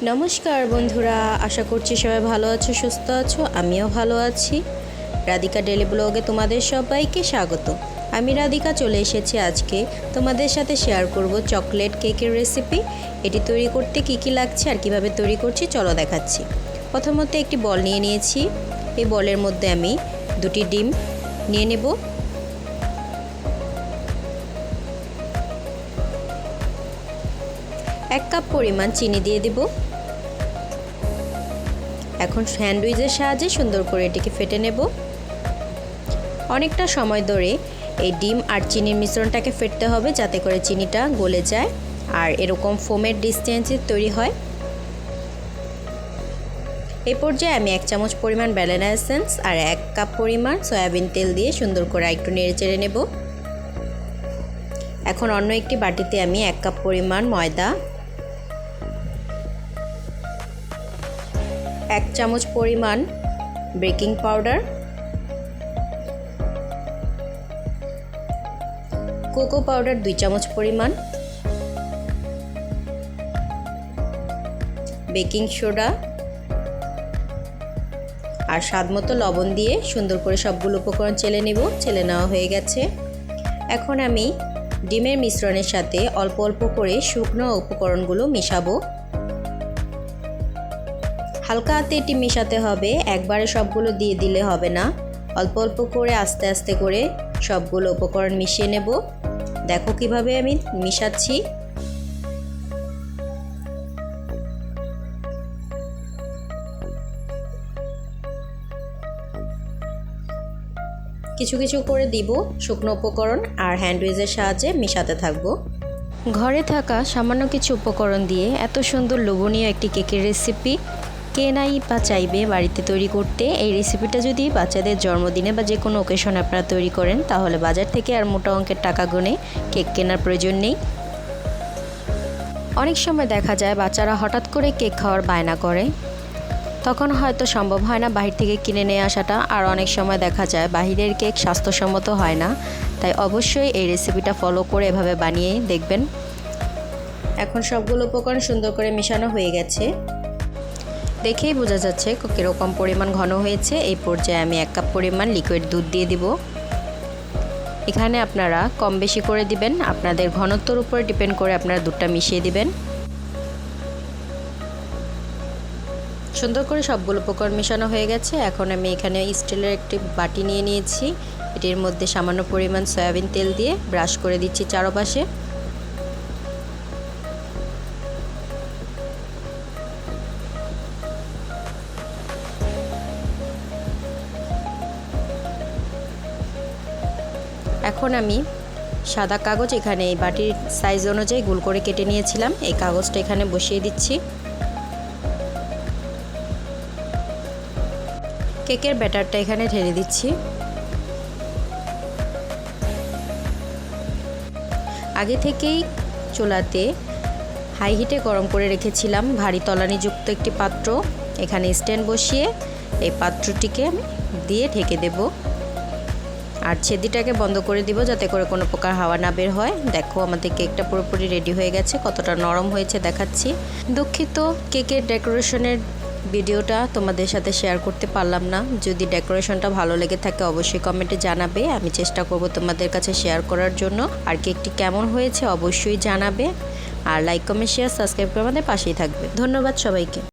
নমস্কার বন্ধুরা, আশা করছি সবাই ভালো আছো, সুস্থ আছো। আমিও ভালো আছি। রাধিকা ডেলি ব্লগে তোমাদের সবাইকে স্বাগত। আমি রাধিকা চলে এসেছি আজকে তোমাদের সাথে শেয়ার করব চকলেট কেকের রেসিপি। এটি তৈরি করতে কি কি লাগছে আর কিভাবে তৈরি করছি চলো দেখাচ্ছি। প্রথমত একটি বল নিয়ে নিয়েছি। এই বলের মধ্যে আমি 2টি ডিম নিয়ে নেব। এক কাপ পরিমাণ চিনি দিয়ে দেব। এখন স্যান্ডউইচের সাহায্যে সুন্দর করে এটিকে ফেটে নেব। অনেকটা সময় ধরে এই ডিম আর চিনির মিশ্রণটাকে ফেটতে হবে, যাতে করে চিনিটা গলে যায় আর এরকম ফোমের ডিসটেন্সি তৈরি হয়। এই পর্যায়ে আমি 1 চামচ পরিমাণ ভ্যানিলা এসেন্স আর 1 কাপ পরিমাণ সয়াবিন তেল দিয়ে সুন্দর করে একটু নেড়ে চেড়ে নেব। এখন অন্য একটি বাটিতে আমি 1 কাপ পরিমাণ ময়দা, 1 চামচ পরিমাণ বেকিং পাউডার, কোকো পাউডার 2 চামচ পরিমাণ, বেকিং সোডা আর স্বাদমতো লবণ দিয়ে সুন্দর করে সবগুলো উপকরণ চেলে নেব। চেলে নেওয়া হয়ে গেছে। এখন আমি ডিমের মিশ্রণের সাথে অল্প অল্প করে শুকনো উপকরণগুলো মেশাবো। হালকা হাতে এটি মেশাতে হবে, একবারে সবগুলো দিয়ে দিলে হবে না। অল্প অল্প করে আস্তে আস্তে করে সবগুলো উপকরণ মিশিয়ে নেব। দেখো কিভাবে আমি মিশাচ্ছি। কিছু কিছু করে দিব শুকনো উপকরণ আর হ্যান্ড উইচের সাহায্যে মেশাতে থাকবো। ঘরে থাকা সামান্য কিছু উপকরণ দিয়ে এত সুন্দর লোভনীয় একটি কেকের রেসিপি কে নাই বা চাইবে বাড়িতে তৈরি করতে। এই রেসিপিটা যদি বাচ্চাদের জন্মদিনে বা যে কোনো ওকেশনে আপনারা তৈরি করেন, তাহলে বাজার থেকে আর মোটা অঙ্কের টাকা গুনে কেক কেনার প্রয়োজন নেই। অনেক সময় দেখা যায় বাচ্চারা হঠাৎ করে কেক খাওয়ার বায়না করে, তখন হয়তো সম্ভব হয় না বাহির থেকে কিনে নিয়ে আসাটা। আর অনেক সময় দেখা যায় বাহিরের কেক স্বাস্থ্যসম্মত হয় না। তাই অবশ্যই এই রেসিপিটা ফলো করে এভাবে বানিয়ে দেখবেন। এখন সবগুলো উপকরণ সুন্দর করে মেশানো হয়ে গেছে, দেখেই বোঝা যাচ্ছে কীরকম পরিমাণ ঘন হয়েছে। এই পর্যায়ে আমি 1 কাপ পরিমাণ লিকুইড দুধ দিয়ে দিব। এখানে আপনারা কম বেশি করে দিবেন, আপনাদের ঘনত্বর উপর ডিপেন্ড করে আপনারা দুধটা মিশিয়ে দিবেন। সুন্দর করে সবগুলো উপকরণ মেশানো হয়ে গেছে। এখন আমি এখানে স্টিলের একটি বাটি নিয়ে নিয়েছি। এটির মধ্যে সামান্য পরিমাণ সয়াবিন তেল দিয়ে ব্রাশ করে দিচ্ছি চারপাশে। এখন আমি সাদা কাগজ, এখানে এই বাটির সাইজ অনুযায়ী গোল করে কেটে নিয়েছিলাম, এই কাগজটা এখানে বসিয়ে দিচ্ছি। কেকের ব্যাটারটা এখানে ঢেলে দিচ্ছি। আগে থেকেই চুলাতে হাই হিটে গরম করে রেখেছিলাম ভারী তলানিযুক্ত একটি পাত্র। এখানে স্ট্যান্ড বসিয়ে এই পাত্রটিকে দিয়ে ঢেকে দেব আর ছেদিটাকে বন্ধ করে দিব, যাতে করে কোনো প্রকার হাওয়া না বের হয়। দেখো আমাদের কেকটা পুরোপুরি রেডি হয়ে গেছে, কতটা নরম হয়েছে দেখাচ্ছি। দুঃখিত কেকের ডেকোরেশনের ভিডিওটা তোমাদের সাথে শেয়ার করতে পারলাম না। যদি ডেকোরেশনটা ভালো লেগে থাকে অবশ্যই কমেন্টে জানাবে, আমি চেষ্টা করব তোমাদের কাছে শেয়ার করার জন্য। আর কেকটি কেমন হয়েছে অবশ্যই জানাবে। আর লাইক কমেন্ট শেয়ার সাবস্ক্রাইব করে আমাদের পাশেই থাকবে। ধন্যবাদ সবাইকে।